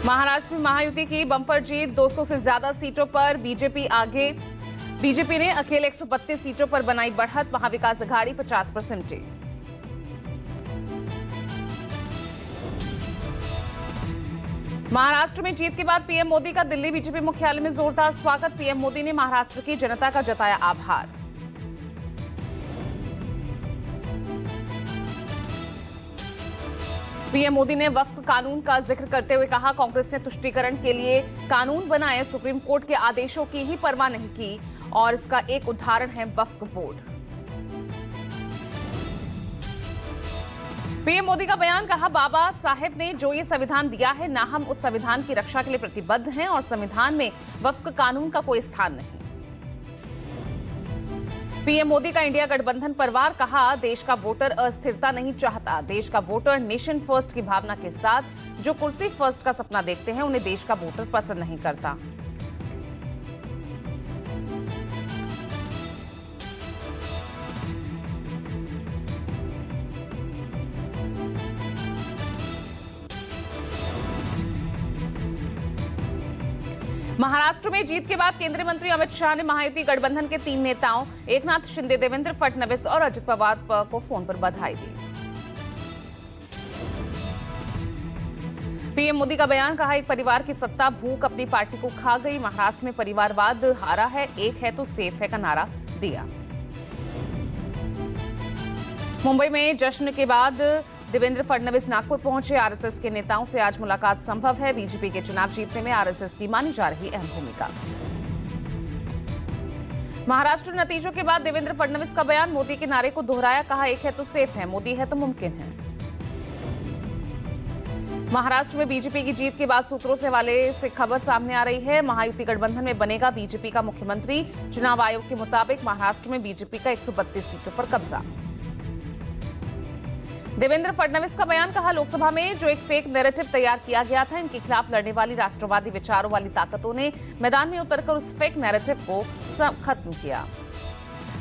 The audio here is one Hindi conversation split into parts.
महाराष्ट्र में महायुति की बम्पर जीत, 200 से ज्यादा सीटों पर बीजेपी आगे। बीजेपी ने अकेले 132 सीटों पर बनाई बढ़त, महाविकास अघाड़ी 50% जीत। महाराष्ट्र में जीत के बाद पीएम मोदी का दिल्ली बीजेपी मुख्यालय में जोरदार स्वागत। पीएम मोदी ने महाराष्ट्र की जनता का जताया आभार। पीएम मोदी ने वक्फ कानून का जिक्र करते हुए कहा, कांग्रेस ने तुष्टीकरण के लिए कानून बनाए, सुप्रीम कोर्ट के आदेशों की ही परवाह नहीं की और इसका एक उदाहरण है वक्फ बोर्ड। पीएम मोदी का बयान, कहा बाबा साहेब ने जो ये संविधान दिया है ना, हम उस संविधान की रक्षा के लिए प्रतिबद्ध हैं और संविधान में वक्फ कानून का कोई स्थान नहीं। पीएम मोदी का इंडिया गठबंधन पर वार, कहा देश का वोटर अस्थिरता नहीं चाहता, देश का वोटर नेशन फर्स्ट की भावना के साथ जो कुर्सी फर्स्ट का सपना देखते हैं उन्हें देश का वोटर पसंद नहीं करता। महाराष्ट्र में जीत के बाद केंद्रीय मंत्री अमित शाह ने महायुति गठबंधन के 3 नेताओं एकनाथ शिंदे, देवेंद्र फडणवीस और अजित पवार को फोन पर बधाई दी। पीएम मोदी का बयान, कहा एक परिवार की सत्ता भूख अपनी पार्टी को खा गई, महाराष्ट्र में परिवारवाद हारा है, एक है तो सेफ है का नारा दिया। मुंबई में जश्न के बाद देवेंद्र फडणवीस नागपुर पहुंचे, आरएसएस के नेताओं से आज मुलाकात संभव है, बीजेपी के चुनाव जीतने में आरएसएस की मानी जा रही अहम भूमिका। महाराष्ट्र नतीजों के बाद देवेंद्र फडणवीस का बयान, मोदी के नारे को दोहराया, कहा एक है तो सेफ है, मोदी है तो मुमकिन है। महाराष्ट्र में बीजेपी की जीत के बाद सूत्रों से हवाले से खबर सामने आ रही है, महायुति गठबंधन में बनेगा बीजेपी का मुख्यमंत्री, चुनाव आयोग के मुताबिक महाराष्ट्र में बीजेपी का 132 सीटों पर कब्जा। देवेंद्र फडणवीस का बयान, कहा लोकसभा में जो एक फेक नैरेटिव तैयार किया गया था, इनके खिलाफ लड़ने वाली राष्ट्रवादी विचारों वाली ताकतों ने मैदान में उतरकर उस फेक नैरेटिव को खत्म किया।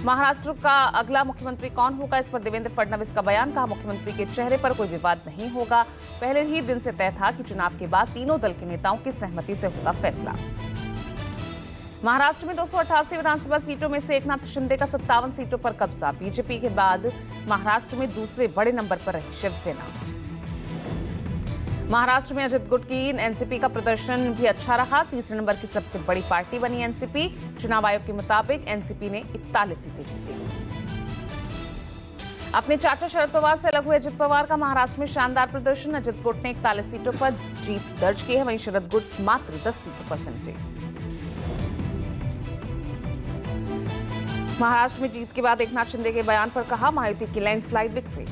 महाराष्ट्र का अगला मुख्यमंत्री कौन होगा, इस पर देवेंद्र फडणवीस का बयान, कहा मुख्यमंत्री के चेहरे पर कोई विवाद नहीं होगा, पहले ही दिन से तय था कि चुनाव के बाद तीनों दल के नेताओं की सहमति से होगा फैसला। महाराष्ट्र में 288 विधानसभा सीटों में से एकनाथ शिंदे का 57 सीटों पर कब्जा, बीजेपी के बाद महाराष्ट्र में दूसरे बड़े नंबर पर रही शिवसेना। महाराष्ट्र में अजित गुट की एनसीपी का प्रदर्शन भी अच्छा रहा, तीसरे नंबर की सबसे बड़ी पार्टी बनी एनसीपी, चुनाव आयोग के मुताबिक एनसीपी ने 41 सीटें जीती। अपने चाचा शरद पवार से अलग हुए अजित पवार का महाराष्ट्र में शानदार प्रदर्शन, अजित गुट ने 41 सीटों पर जीत दर्ज की है, वहीं शरद गुट मात्र 10 सीटों पर सिमटे। महाराष्ट्र में जीत के बाद एकनाथ शिंदे के बयान पर कहा, महायुति की लैंडस्लाइड विक्ट्री।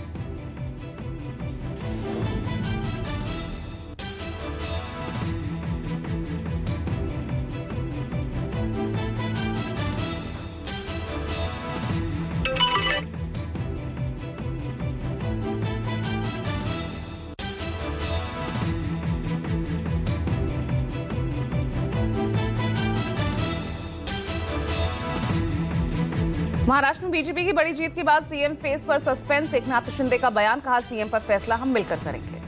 महाराष्ट्र में बीजेपी की बड़ी जीत के बाद सीएम फेस पर सस्पेंस, एकनाथ शिंदे का बयान, कहा सीएम पर फैसला हम मिलकर करेंगे।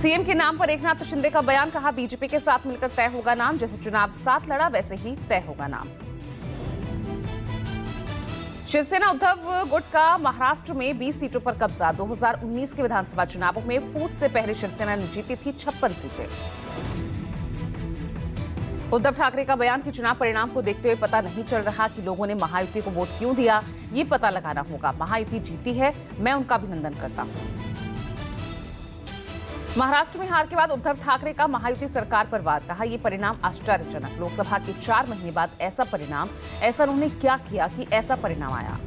सीएम के नाम पर एकनाथ शिंदे का बयान, कहा बीजेपी के साथ मिलकर तय होगा नाम, जैसे चुनाव साथ लड़ा वैसे ही तय होगा नाम। शिवसेना उद्धव गुट का महाराष्ट्र में 20 सीटों पर कब्जा, 2019 के विधानसभा चुनावों में फूट से पहले शिवसेना ने जीती थी 56 सीटें। उद्धव ठाकरे का बयान, कि चुनाव परिणाम को देखते हुए पता नहीं चल रहा कि लोगों ने महायुति को वोट क्यों दिया, ये पता लगाना होगा, महायुति जीती है, मैं उनका अभिनंदन करता हूं। महाराष्ट्र में हार के बाद उद्धव ठाकरे का महायुति सरकार पर वार, कहा यह परिणाम आश्चर्यजनक, लोकसभा के 4 महीने बाद ऐसा परिणाम, ऐसा उन्होंने क्या किया कि ऐसा परिणाम आया।